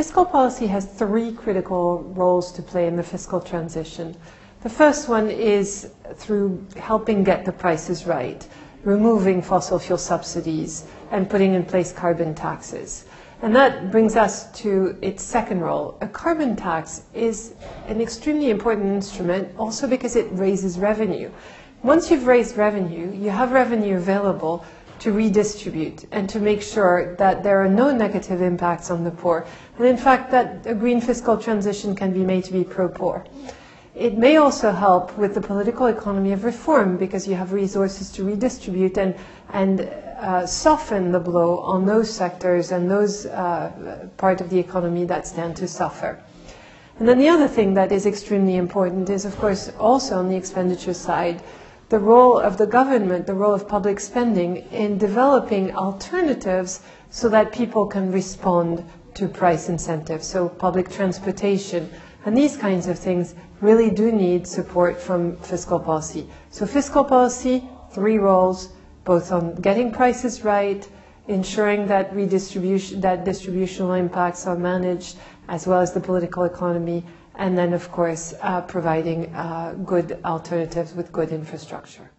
Fiscal policy has three critical roles to play in the fiscal transition. The first one is through helping get the prices right, removing fossil fuel subsidies and putting in place carbon taxes. And that brings us to its second role. A carbon tax is an extremely important instrument also because it raises revenue. Once you've raised revenue, you have revenue available to redistribute and to make sure that there are no negative impacts on the poor. And in fact, that a green fiscal transition can be made to be pro-poor. It may also help with the political economy of reform because you have resources to redistribute and soften the blow on those sectors and those part of the economy that stand to suffer. And then the other thing that is extremely important is, of course, also on the expenditure side, the role of the government, the role of public spending in developing alternatives so that people can respond to price incentives. So public transportation and these kinds of things really do need support from fiscal policy. So fiscal policy, three roles, both on getting prices right, ensuring that distributional impacts are managed, as well as the political economy, and then, of course, providing good alternatives with good infrastructure.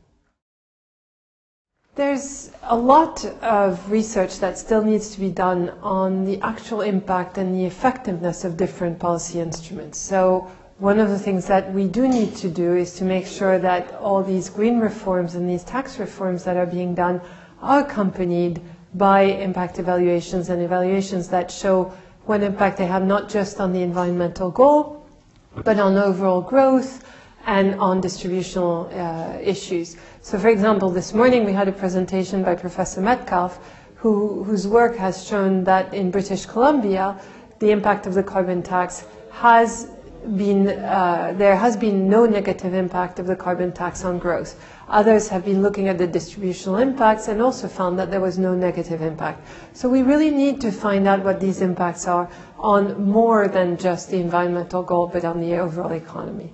There's a lot of research that still needs to be done on the actual impact and the effectiveness of different policy instruments. So one of the things that we do need to do is to make sure that all these green reforms and these tax reforms that are being done are accompanied by impact evaluations and evaluations that show what impact they have not just on the environmental goal, but on overall growth and on distributional issues. So for example, this morning we had a presentation by Professor Metcalf whose work has shown that in British Columbia, the impact of the carbon tax has been, there has been no negative impact of the carbon tax on growth. Others have been looking at the distributional impacts and also found that there was no negative impact. So we really need to find out what these impacts are on more than just the environmental goal, but on the overall economy.